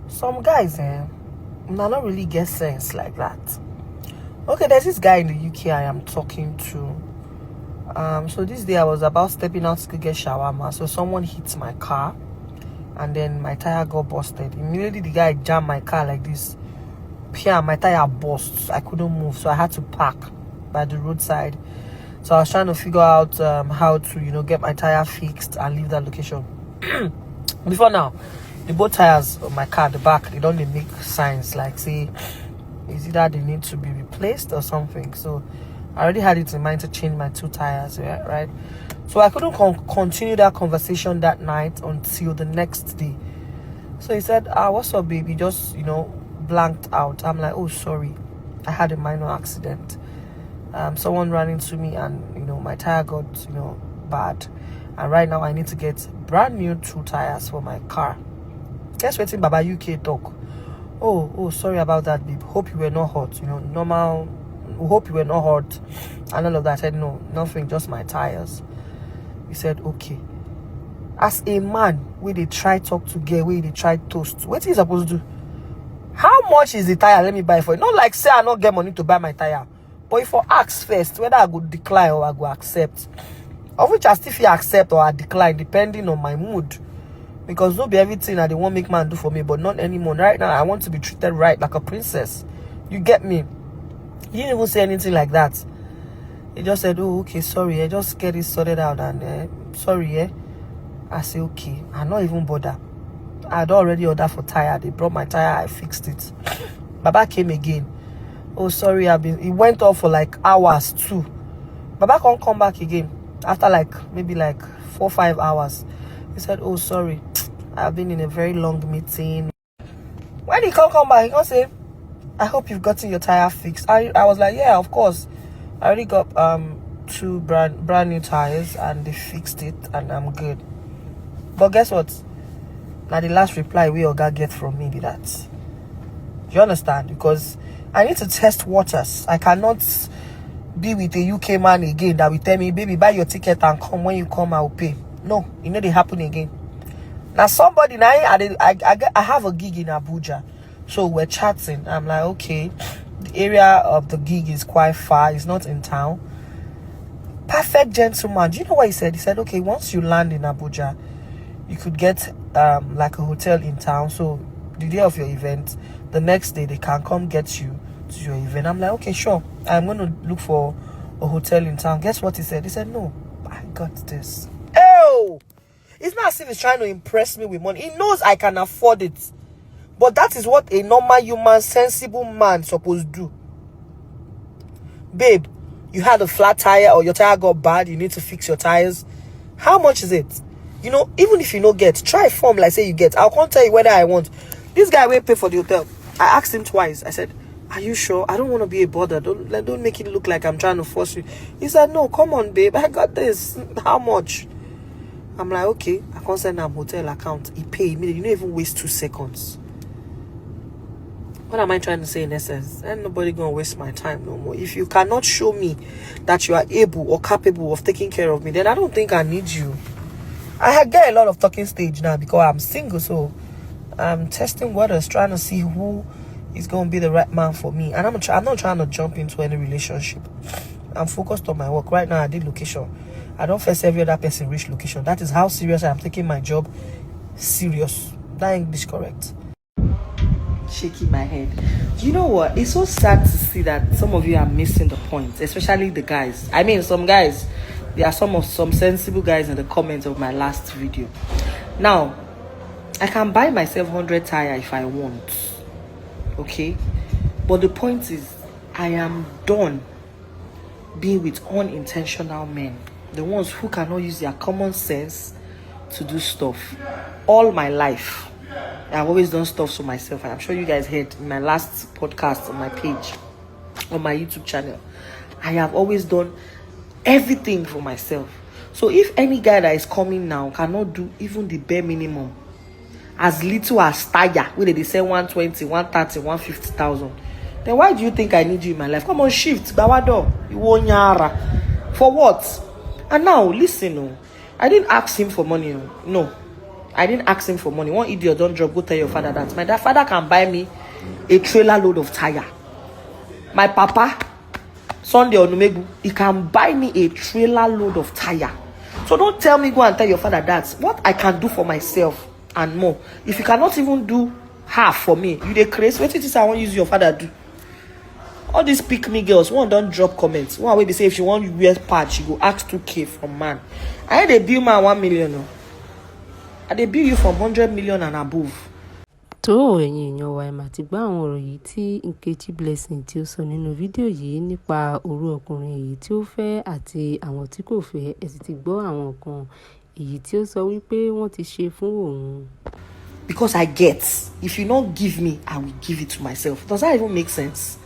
Some guys, not really get sense like that. Okay, there's this guy in the UK I am talking to. So this day I was about stepping out to get shawarma. So someone hit my car, and then my tire got busted. Immediately the guy jammed my car like this. Yeah, my tire burst. I couldn't move, so I had to park by the roadside. So I was trying to figure out how to, get my tire fixed and leave that location. Before now, the both tires of my car, the back, they don't make signs like say is either they need to be replaced or something. So I already had it in mind to change my 2 tires, right? So I couldn't continue that conversation that night until the next day. So he said, what's up, baby? Just, blanked out. I'm like, oh, sorry. I had a minor accident. Someone ran into me and, my tire got, bad. And right now I need to get brand new 2 tires for my car. Guess what Baba UK talk? Oh, sorry about that, babe. Hope you were not hurt. Normal. Hope you were not hurt. And all of that. I said, no, nothing, just my tires. He said, okay. As a man, where they try talk to girl, where they try toast, what is he supposed to do? How much is the tire? Let me buy for it. Not like say I not get money to buy my tire. But if I ask first, whether I go decline or I go accept. Of which I still feel accept or I decline, depending on my mood. Because not be everything that they won't make man do for me, but not anymore. Right now, I want to be treated right like a princess. You get me? He didn't even say anything like that. He just said, oh, okay, sorry. I just get it sorted out. And sorry, I say, okay. I'm not even bother. I had already ordered for tire. They brought my tire. I fixed it. Baba came again. Oh, sorry. He went off for like hours too. Baba can't come back again. After maybe 4 or 5 hours. He said, oh, sorry. I've been in a very long meeting. When he can't come back, he can't say, I hope you've gotten your tire fixed. I was like, yeah, of course. I already got 2 brand new tires and they fixed it and I'm good. But guess what? Now the last reply we Oga get from me be that. Do you understand? Because I need to test waters. I cannot be with a UK man again that will tell me, baby, buy your ticket and come. When you come, I will pay. No, they happen again. Now somebody, now I have a gig in Abuja. So we're chatting. I'm like, okay, the area of the gig is quite far. It's not in town. Perfect gentleman. Do you know what he said? He said, okay, once you land in Abuja, you could get like a hotel in town. So the day of your event, the next day they can come get you to your event. I'm like, okay, sure. I'm going to look for a hotel in town. Guess what he said? He said, no, I got this. Oh, it's not as if he's trying to impress me with money. He knows I can afford it. But that is what a normal human, sensible man supposed to do. Babe, you had a flat tire or your tire got bad. You need to fix your tires. How much is it? Even if you don't get, try form like say you get. I'll come tell you whether I want. This guy will pay for the hotel. I asked him twice. I said, are you sure? I don't want to be a bother. Don't make it look like I'm trying to force you. He said, no, come on, babe. I got this. How much? I'm like, okay. I can't send him hotel account. He paid me. You don't even waste 2 seconds. What am I trying to say in essence? Ain't nobody gonna waste my time no more. If you cannot show me that you are able or capable of taking care of me, then I don't think I need you. I get a lot of talking stage now because I'm single, so I'm testing waters, trying to see who is gonna be the right man for me. And I'm not trying to jump into any relationship. I'm focused on my work. Right now I did location. I don't first every other person reach location. That is how serious I am taking my job. Serious. That English correct. Shaking my head. You know what? It's so sad to see that some of you are missing the point, especially the guys. I mean, some guys. There are some sensible guys in the comments of my last video. Now, I can buy myself 100 tire if I want. Okay? But the point is, I am done being with unintentional men. The ones who cannot use their common sense to do stuff. All my life, I've always done stuff for myself. I'm sure you guys heard in my last podcast on my page, on my YouTube channel. I have always done everything for myself. So if any guy that is coming now cannot do even the bare minimum, as little as tire, where they say 120, 130, 150,000, then why do you think I need you in my life? Come on, shift, bawado, you won't yara. For what? And now, listen, I didn't ask him for money. No. I didn't ask him for money. One idiot don't drop, go tell your father that. My father can buy me a trailer load of tire. My papa, Sunday Onumegu, he can buy me a trailer load of tire. So don't tell me go and tell your father that. What I can do for myself and more. If you cannot even do half for me, you dey crazy. What it is I want use your father do? All these pick me girls, one don't drop comments. One way they say if she want you wear pad, she go ask 2K from man. I had a bill man 1 million. No. I dey bill you from 100 million and above. Tó ẹ̀yin èèyàn wa ẹ mà ti gbọ́ àwọn ọ̀rọ̀ yìí tí Nkechi Blessing tí ó sọ nínú fídíò yìí nípa òru ọkùnrin èyí tí ó fẹ́ àti àwọn tí kò fẹ́. Ẹ sì ti gbọ́ àwọn nǹkan èyí tí ó sọ wípé wọ́n ti ṣe fún òun. Because I get, if you don't give me, I will give it to myself. Does that even make sense?